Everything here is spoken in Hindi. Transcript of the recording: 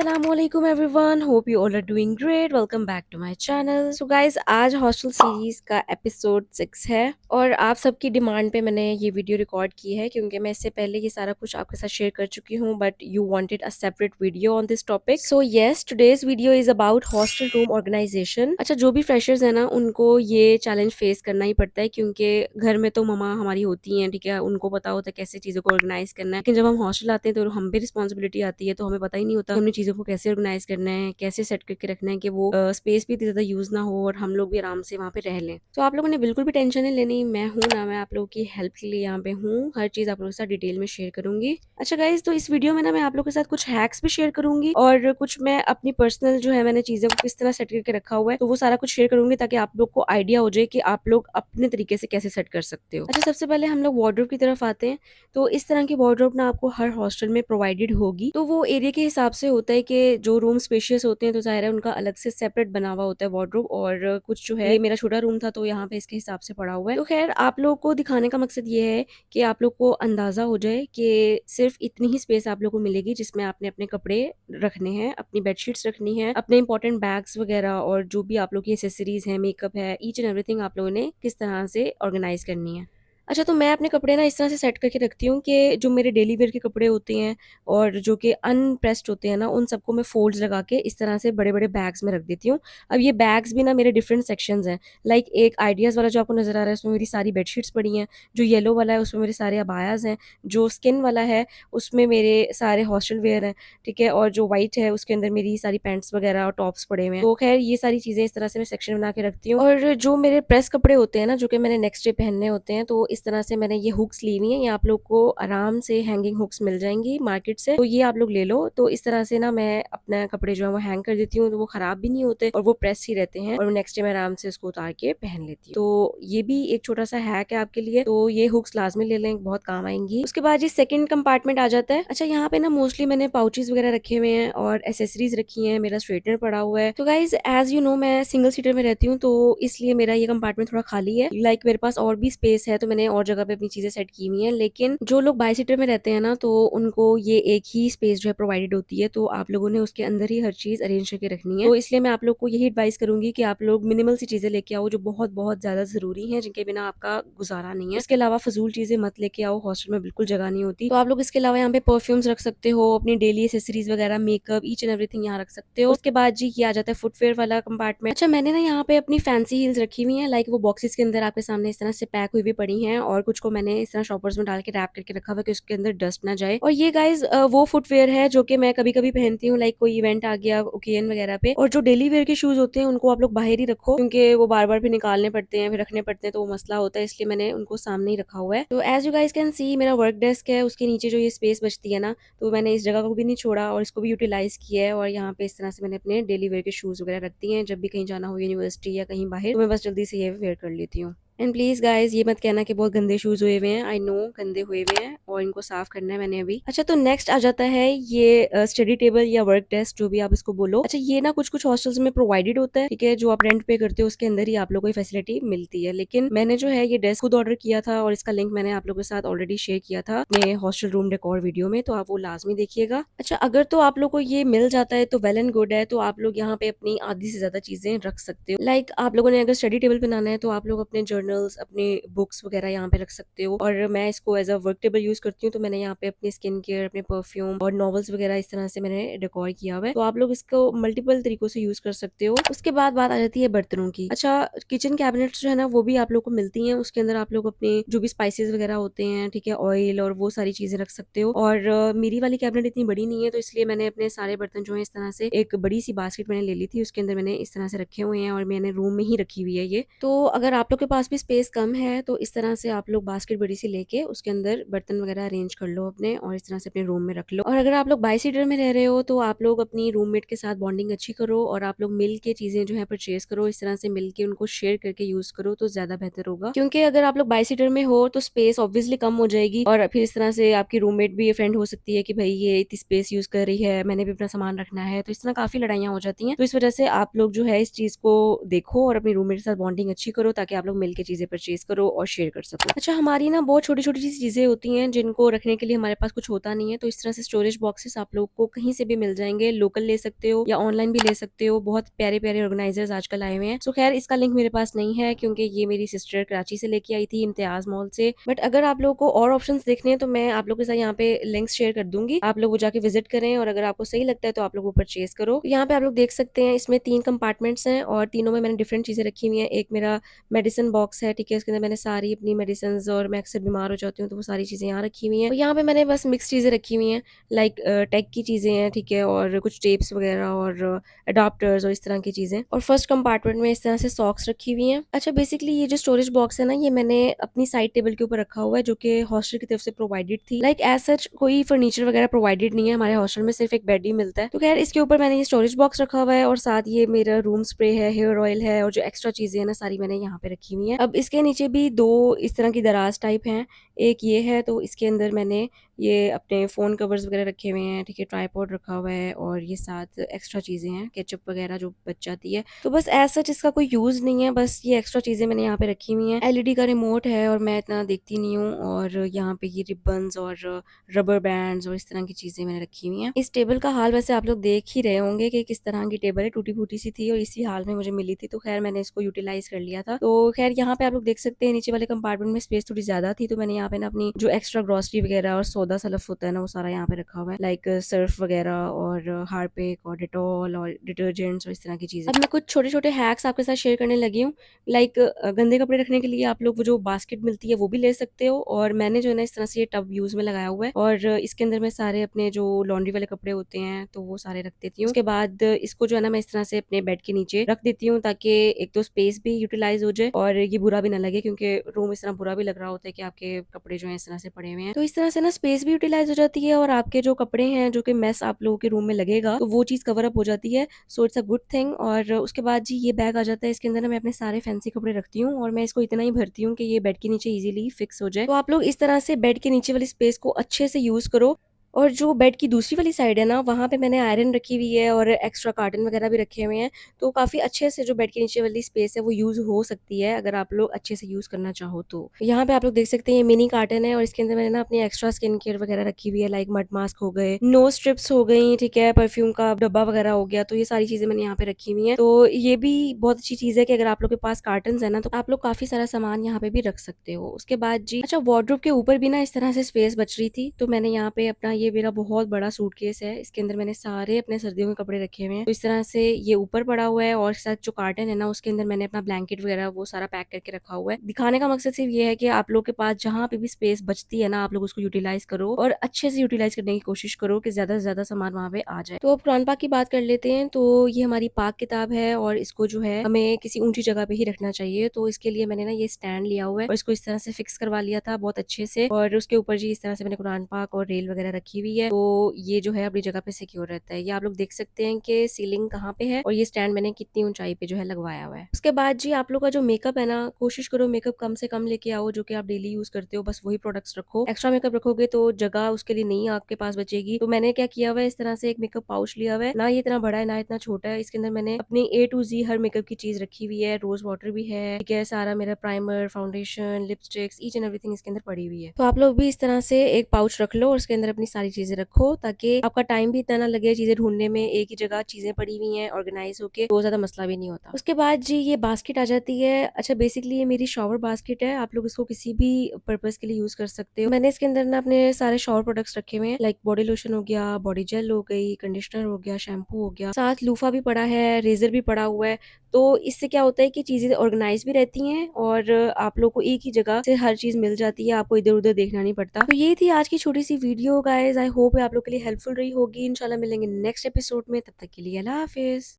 अस्सलामुअलैकुम everyone, hope you all are doing great. Welcome back to my channel. So guys, आज हॉस्टल सीरीज का एपिसोड 6 है और आप सबकी डिमांड पे मैंने ये वीडियो रिकॉर्ड की है क्योंकि मैं इससे पहले ये सारा कुछ आपके साथ शेयर कर चुकी हूँ, but you wanted a separate video on this topic. So yes, today's video is about hostel room organisation. अच्छा, जो भी फ्रेशर्स है ना, उनको ये चैलेंज फेस करना ही पड़ता है क्योंकि घर में तो ममा हमारी होती हैं, ठीक है, उनको पता होता है कैसे चीज़ों को ऑर्गेनाइज करना है। लेकिन जब हम हॉस्टल आते हैं तो हम भी रिस्पॉन्सिबिलिटी आती है, तो हमें पता ही नहीं होता हमने चीज़ों को कैसे ऑर्गेनाइज करना है, कैसे सेट करके रखना है कि वो स्पेस भी इतनी ज़्यादा यूज़ ना हो और हम लोग भी आराम से वहाँ पे रह लें। तो आप लोगों ने बिल्कुल भी टेंशन नहीं लेनी, मैं हूँ ना, मैं आप लोगों की हेल्प के लिए यहाँ पे हूँ। हर चीज़ आप लोगों के साथ डिटेल में शेयर करूंगी। अच्छा गाइज, तो इस वीडियो में ना मैं आप लोगों के साथ कुछ हैक्स भी शेयर करूंगी और कुछ मैं अपनी पर्सनल जो है, मैंने चीज़ों को किस तरह सेट करके रखा हुआ है, तो वो सारा कुछ शेयर करूंगी ताकि आप लोग को आइडिया हो जाए कि आप लोग अपने तरीके से कैसे सेट कर सकते हो। अच्छा, सबसे पहले हम लोग वार्डरोब की तरफ आते हैं। तो इस तरह की वार्डरोब ना आपको हर हॉस्टल में प्रोवाइडेड होगी। तो वो एरिया के हिसाब से होता है कि जो रूम स्पेशियस होते हैं तो ज़ाहिर है उनका अलग से सेपरेट बना हुआ होता है वार्डरोब, और कुछ जो है, ये मेरा छोटा रूम था तो यहाँ पे इसके हिसाब से पड़ा हुआ है। तो खैर, आप लोग को दिखाने का मकसद ये है कि आप लोग को अंदाजा हो जाए कि सिर्फ इतनी ही स्पेस आप लोग को मिलेगी जिसमें आपने अपने कपड़े रखने हैं, अपनी बेडशीट्स रखनी है, अपने इंपॉर्टेंट बैग्स वगैरह और जो भी आप लोग की एसेसरीज है, मेकअप है, ईच एंड एवरीथिंग आप लोगों ने किस तरह से ऑर्गेनाइज करनी है। अच्छा, तो मैं अपने कपड़े ना इस तरह से सेट करके रखती हूँ कि जो मेरे डेली वेयर के कपड़े होते हैं और जो कि अनप्रेस्ड होते हैं ना, उन सबको मैं फ़ोल्ड्स लगा के इस तरह से बड़े-बड़े बैग्स में रख देती हूँ। अब ये बैग्स भी ना मेरे डिफरेंट सेक्शंस हैं। लाइक एक आइडियाज़ वाला जो आपको नज़र आ रहा है, उसमें मेरी सारी बेडशीट्स पड़ी हैं। जो येलो वाला है, उसमें मेरे सारे अबायाज़ हैं। जो स्किन वाला है, उसमें मेरे सारे हॉस्टल वेयर हैं, ठीक है? और जो व्हाइट है, उसके अंदर मेरी सारी पैंट्स वगैरह और टॉप्स पड़े हुए हैं। तो खैर, ये सारी चीज़ें इस तरह से मैं सेक्शन बना के रखती हूँ। और जो मेरे प्रेस कपड़े होते हैं ना, जो कि मैंने नेक्स्ट डे पहनने होते हैं, तो इस तरह से मैंने ये हुक्स ली हुई हैं। ये आप लोग को आराम से हैंगिंग हुक्स मिल जाएंगी मार्केट से, तो ये आप लोग ले लो। तो इस तरह से ना मैं अपना कपड़े जो है वो हैंग कर देती हूँ, तो वो खराब भी नहीं होते और वो प्रेस ही रहते हैं, और नेक्स्ट डे मैं आराम से उसको उतार के पहन लेती हूँ। तो ये भी एक छोटा सा हैक है आपके लिए, तो ये हुक्स लाजमी ले लें, बहुत काम आएंगी। उसके बाद ये सेकंड कंपार्टमेंट आ जाता है। अच्छा, यहाँ पे ना मोस्टली मैंने पाउचेस वगैरह रखे हुए हैं और एसेसरीज रखी हैं, मेरा स्ट्रेटनर पड़ा हुआ है। तो गाइज, एज यू नो, मैं सिंगल सीटर में रहती हूँ, तो इसलिए मेरा ये कंपार्टमेंट थोड़ा खाली है। लाइक मेरे पास और भी स्पेस है, तो मैंने और जगह पे अपनी चीजें सेट की हुई हैं। लेकिन जो लोग बाई सीटर में रहते हैं ना, तो उनको ये एक ही स्पेस जो है प्रोवाइडेड होती है, तो आप लोगों ने उसके अंदर ही हर चीज अरेंज करके रखनी है। तो इसलिए मैं आप लोग को यही एडवाइस करूंगी कि आप लोग मिनिमल सी चीजें लेके आओ जो बहुत बहुत ज्यादा जरूरी है, जिनके बिना आपका गुजारा नहीं है। इसके अलावा फजूल चीजें मत लेके आओ, हॉस्टल में बिल्कुल जगह नहीं होती। तो आप लोग इसके अलावा यहाँ पे परफ्यूम्स रख सकते हो, अपनी डेली एसेसरीज वगैरह, मेकअप, ईच एंड एवरीथिंग यहाँ रख सकते हो। उसके बाद जी, ये आ जाता है फुटवेयर वाला कंपार्टमेंट। अच्छा, मैंने ना यहाँ पे अपनी फैंसी हील्स रखी हुई हैं, लाइक वो बॉक्सेस के अंदर आपके सामने इस तरह से पैक हुई भी पड़ी हैं, और कुछ को मैंने इस तरह शॉपर्स में डाल के रैप करके रखा हुआ कि उसके अंदर डस्ट ना जाए। और ये गाइज वो फुटवेयर है जो कि मैं कभी कभी पहनती हूँ, लाइक कोई इवेंट आ गया, ओकेजन वगैरह पे। और जो डेली वेयर के शूज होते हैं उनको आप लोग बाहर ही रखो, क्योंकि वो बार बार फिर निकालने पड़ते हैं, फिर रखने पड़ते हैं, तो वो मसला होता है, इसलिए मैंने उनको सामने ही रखा हुआ है। तो as you guys can see, मेरा वर्क डेस्क है, उसके नीचे जो ये स्पेस बचती है ना, तो मैंने इस जगह को भी नहीं छोड़ा और इसको भी यूटिलाइज किया है। और यहाँ पे इस तरह से मैंने अपने डेली वेयर के शूज वगैरह रखती हैं, जब भी कहीं जाना हो यूनिवर्सिटी या कहीं बाहर, तो मैं बस जल्दी से ये वेयर कर लेती हूँ। एंड प्लीज गाइज, ये मत कहना कि बहुत गंदे शूज हुए हुए हैं। आई नो गंदे हुए हुए हैं और इनको साफ करना है मैंने अभी। अच्छा, तो नेक्स्ट आ जाता है ये स्टडी टेबल या वर्क डेस्क, जो भी आप इसको बोलो। अच्छा, ये ना कुछ कुछ हॉस्टल्स में प्रोवाइडेड होता है, ठीक है, जो आप रेंट पे करते हो उसके अंदर ही आप लोगों को ये फैसिलिटी मिलती है। लेकिन मैंने जो है ये डेस्क खुद ऑर्डर किया था और इसका लिंक मैंने आप लोगों के साथ ऑलरेडी शेयर किया था अपने हॉस्टल रूम डेकोर वीडियो में, तो आप वो लाजमी देखिएगा। अच्छा, अगर तो आप लोग को ये मिल जाता है तो वेल एंड गुड है, तो आप लोग यहाँ पे अपनी आधी से ज्यादा चीजें रख सकते हो। लाइक आप लोगों ने अगर स्टडी टेबल बनाना है तो आप लोग अपने जर्नल्स, अपने बुक्स वगैरह यहाँ पे रख सकते हो। और मैं इसको as a work table use करती हूँ, तो मैंने यहाँ पे अपनी स्किन केयर, अपने परफ्यूम और नॉवेल्स वगैरह इस तरह से मैंने डेकोर किया हुआ है। तो आप लोग इसको मल्टीपल तरीकों से यूज कर सकते हो। उसके बाद बात आ जाती है बर्तनों की। अच्छा, किचन कैबिनेट्स जो है ना, वो भी आप लोग को मिलती हैं। उसके अंदर आप लोग अपने जो भी स्पाइसेस वगैरह होते हैं, ठीक है, ऑयल और वो सारी चीजें रख सकते हो। और मेरी वाली कैबिनेट इतनी बड़ी नहीं है, तो इसलिए मैंने अपने सारे बर्तन जो है इस तरह से एक बड़ी सी बास्केट मैंने ले ली थी, उसके अंदर मैंने इस तरह से रखे हुए हैं और मैंने रूम में ही रखी हुई है ये। तो अगर आप लोग के पास भी स्पेस कम है तो इस तरह से आप लोग बास्केट बड़ी सी लेके उसके अंदर बर्तन वगैरह अरेंज कर लो अपने, और इस तरह से अपने रूम में रख लो। और अगर आप लोग बाई सीटर में रह रहे हो तो आप लोग अपनी रूममेट के साथ बॉन्डिंग अच्छी करो और आप लोग मिल के चीजें जो है परचेज करो, इस तरह से मिल के उनको शेयर करके यूज करो तो ज्यादा बेहतर होगा। क्योंकि अगर आप लोग बाई सीटर में हो तो स्पेस ऑब्वियसली कम हो जाएगी, और फिर इस तरह से आपकी रूममेट भी फ्रेंड हो सकती है कि भाई ये इतनी स्पेस यूज कर रही है, मैंने भी अपना सामान रखना है, तो इस तरह काफी लड़ाइयाँ हो जाती हैं। तो इस वजह से आप लोग जो है इस चीज को देखो और अपनी रूममेट के साथ बॉन्डिंग अच्छी करो, ताकि आप लोग मिलकर के चीज़ें परचेज़ करो और शेयर कर सको। अच्छा, हमारी ना बहुत छोटी-छोटी सी चीज़ें होती हैं जिनको रखने के लिए हमारे पास कुछ होता नहीं है, तो इस तरह से स्टोरेज बॉक्सेस आप लोग को कहीं से भी मिल जाएँगे। लोकल ले सकते हो या ऑनलाइन भी ले सकते हो। बहुत प्यारे-प्यारे ऑर्गेनाइज़र्स आजकल आए हुए हैं। सो ख़ैर इसका लिंक मेरे पास नहीं है क्योंकि ये मेरी सिस्टर कराची से लेके आई थी इम्तियाज़ मॉल से। बट अगर आप लोगों को और ऑप्शंस देखने हैं तो मैं आप लोगों के साथ यहाँ पे लिंक्स शेयर कर दूँगी। आप लोग वो जाके विज़िट करें और अगर आपको सही लगता है तो आप लोग वो परचेज़ करो। तो यहाँ पे आप लोग देख सकते हैं इसमें 3 कंपार्टमेंट्स हैं और तीनों में मैंने डिफरेंट चीज़ें रखी हुई हैं। एक मेरा मेडिसिन बॉक्स है, ठीक है? उसके अंदर मैंने सारी अपनी मेडिसिन्स और मैं अक्सर बीमार हो जाती हूँ तो वो सारी चीज़ें यहाँ रखी हुई हैं। और यहाँ पे मैंने बस मिक्स चीज़ें रखी हुई हैं लाइक टेक की चीज़ें हैं, ठीक है? और कुछ टेप्स वगैरह और अडॉप्टर्स और इस तरह की चीज़ें। और फर्स्ट कंपार्टमेंट में इस तरह से सॉक्स रखी हुई हैं। अच्छा, बेसिकली ये जो स्टोरेज बॉक्स है ना, ये मैंने अपनी साइड टेबल के ऊपर रखा हुआ है जो कि हॉस्टल की तरफ से प्रोवाइडेड थी। लाइक एज़ सच कोई फर्नीचर वगैरह प्रोवाइडेड नहीं है, हमारे हॉस्टल में सिर्फ एक बेड ही मिलता है। तो खैर इसके ऊपर मैंने ये स्टोरेज बॉक्स रखा हुआ है और साथ ये मेरा रूम स्प्रे है, हेयर ऑयल है और जो एक्स्ट्रा चीज़ें हैं ना सारी मैंने यहाँ पे रखी हुई हैं। अब इसके नीचे भी 2 इस तरह की दराज टाइप हैं। एक ये है तो इसके अंदर मैंने ये अपने फ़ोन कवर्स वगैरह रखे हुए हैं, ठीक है? ट्राइपॉड रखा हुआ है और ये साथ एक्स्ट्रा चीज़ें हैं, केचअप वगैरह जो बच जाती है। तो बस एज़ सच इसका कोई यूज़ नहीं है, बस ये एक्स्ट्रा चीज़ें मैंने यहाँ पे रखी हुई हैं। एलईडी का रिमोट है और मैं इतना देखती नहीं हूँ और यहाँ पे ये रिबन्स और रबर बैंड्स और इस तरह की चीज़ें मैंने रखी हुई हैं। इस टेबल का हाल वैसे आप लोग देख ही रहे होंगे कि किस तरह की टेबल है, टूटी-फूटी सी थी और इसी हाल में मुझे मिली थी, तो खैर मैंने इसको यूटिलाइज़ कर लिया था। तो खैर यहाँ पे आप लोग देख सकते हैं नीचे वाले कंपार्टमेंट में स्पेस थोड़ी ज़्यादा थी, तो मैंने यहाँ पे ना अपनी जो एक्स्ट्रा ग्रॉसरी वगैरह और सौदा सलफ होता है ना, वो सारा यहाँ पे रखा हुआ है। लाइक सर्फ वगैरह और हार्पिक और डेटॉल और डिटर्जेंट्स और इस तरह की चीज़ें। अब मैं कुछ छोटे-छोटे हैक्स आपके साथ शेयर करने लगी हूँ। लाइक गंदे कपड़े रखने के लिए आप लोग वो जो बास्केट मिलती है वो भी ले सकते हो और मैंने जो है ना इस तरह से ये टब यूज़ में लगाया हुआ है और इसके अंदर मैं सारे अपने जो लॉन्ड्री वाले कपड़े होते हैं तो वो सारे रख देती हूँ। उसके बाद इसको जो है ना मैं इस तरह से अपने बेड के नीचे रख देती हूँ ताकि एक तो स्पेस भी यूटिलाइज़ हो जाए और ये बुरा भी ना लगे क्योंकि रूम इस तरह बुरा भी लग रहा होता है कि आपके कपड़े जो हैं इस तरह से पड़े हुए हैं। तो इस तरह से ना स्पेस भी यूटिलाइज़ हो जाती है और आपके जो कपड़े हैं जो कि मेस आप लोगों के रूम में लगेगा तो वो चीज़ कवर अप हो जाती है। So it's a good thing. और उसके बाद जी ये बैग आ जाता है, इसके अंदर ना मैं अपने सारे फैंसी कपड़े रखती हूँ और मैं इसको इतना ही भरती हूँ कि ये बेड के नीचे इजीली फिक्स हो जाए। तो आप लोग इस तरह से बेड के नीचे वाली स्पेस को अच्छे से यूज़ करो। और जो बेड की दूसरी वाली साइड है ना, वहाँ पे मैंने आयरन रखी हुई है और एक्स्ट्रा कार्टन वगैरह भी रखे हुए हैं। तो काफ़ी अच्छे से जो बेड के नीचे वाली स्पेस है वो यूज़ हो सकती है अगर आप लोग अच्छे से यूज़ करना चाहो तो। यहाँ पे आप लोग देख सकते हैं ये मिनी कार्टन है और इसके अंदर मैंने ना अपनी एक्स्ट्रा स्किन केयर वगैरह रखी हुई है लाइक मड मास्क हो गए, नोज़ स्ट्रिप्स हो गई, ठीक है? परफ्यूम का डब्बा वगैरह हो गया, तो ये सारी चीज़ें मैंने यहाँ पे रखी हुई हैं। तो ये भी बहुत अच्छी चीज़ है कि अगर आप लोग के पास कार्टन्स है ना, तो आप लोग काफ़ी सारा सामान यहाँ पे भी रख सकते हो। उसके बाद जी अच्छा, वार्डरोब के ऊपर भी ना इस तरह से स्पेस बच रही थी, तो मैंने यहाँ पे अपना ये मेरा बहुत बड़ा सूटकेस है, इसके अंदर मैंने सारे अपने सर्दियों के कपड़े रखे हुए हैं। तो इस तरह से ये ऊपर पड़ा हुआ है और साथ जो कार्टन है ना, उसके अंदर मैंने अपना ब्लैंकेट वगैरह वो सारा पैक करके रखा हुआ है। दिखाने का मकसद सिर्फ ये है कि आप लोग के पास जहाँ पे भी स्पेस बचती है ना, आप लोग उसको यूटिलाइज़ करो और अच्छे से यूटिलाइज़ करने की कोशिश करो कि ज़्यादा से ज़्यादा सामान वहाँ पे आ जाए। तो अब कुरान पाक की बात कर लेते हैं। तो ये हमारी पाक किताब है और इसको जो है हमें किसी ऊँची जगह पे ही रखना चाहिए। तो इसके लिए मैंने ना ये स्टैंड लिया हुआ है और इसको इस तरह से फिक्स करवा लिया था बहुत अच्छे से और उसके ऊपर जी इस तरह से मैंने कुरान पाक और रेल वगैरह रखी हुई है। तो ये जो है अपनी जगह पे सिक्योर रहता है। ये आप लोग देख सकते हैं कि सीलिंग कहाँ पे है और ये स्टैंड मैंने कितनी ऊंचाई पे जो है लगवाया हुआ है। उसके बाद जी आप लोग का जो मेकअप है ना, कोशिश करो मेकअप कम से कम लेके आओ जो कि आप डेली यूज करते हो, बस वही प्रोडक्ट्स रखो। एक्स्ट्रा मेकअप रखोगे तो जगह उसके लिए नहीं आपके पास बचेगी। तो मैंने क्या किया हुआ है, इस तरह से एक मेकअप पाउच लिया हुआ है, ना ये इतना बड़ा है ना इतना छोटा है। इसके अंदर मैंने अपनी A to Z her makeup की चीज रखी हुई है, रोज वाटर भी है, ठीक है, सारा मेरा primer, foundation, lipsticks, each and everything इसके अंदर पड़ी हुई है। तो आप लोग भी इस तरह से एक पाउच रख लो और उसके अंदर अपनी सारी चीजें रखो ताकि आपका टाइम भी इतना ना लगे चीजें ढूंढने में। एक ही जगह चीजें पड़ी हुई हैं ऑर्गेनाइज होके, तो ज्यादा मसला भी नहीं होता। उसके बाद जी ये बास्केट आ जाती है। अच्छा, बेसिकली ये मेरी शॉवर बास्केट है, आप लोग इसको किसी भी पर्पज के लिए यूज कर सकते हो। मैंने इसके अंदर ना अपने सारे शॉवर प्रोडक्ट्स रखे हुए हैं लाइक बॉडी लोशन हो गया, बॉडी जेल हो गई, कंडीशनर हो गया, शैम्पू हो गया, साथ लूफा भी पड़ा है, रेजर भी पड़ा हुआ है। तो इससे क्या होता है कि चीजें ऑर्गेनाइज भी रहती हैं और आप लोग को एक ही जगह से हर चीज मिल जाती है, आपको इधर उधर देखना नहीं पड़ता। तो ये थी आज की छोटी सी वीडियो गाइस, आई होप आप लोग के लिए हेल्पफुल रही होगी। इंशाल्लाह मिलेंगे नेक्स्ट एपिसोड में, तब तक के लिए अल्लाह हाफिज।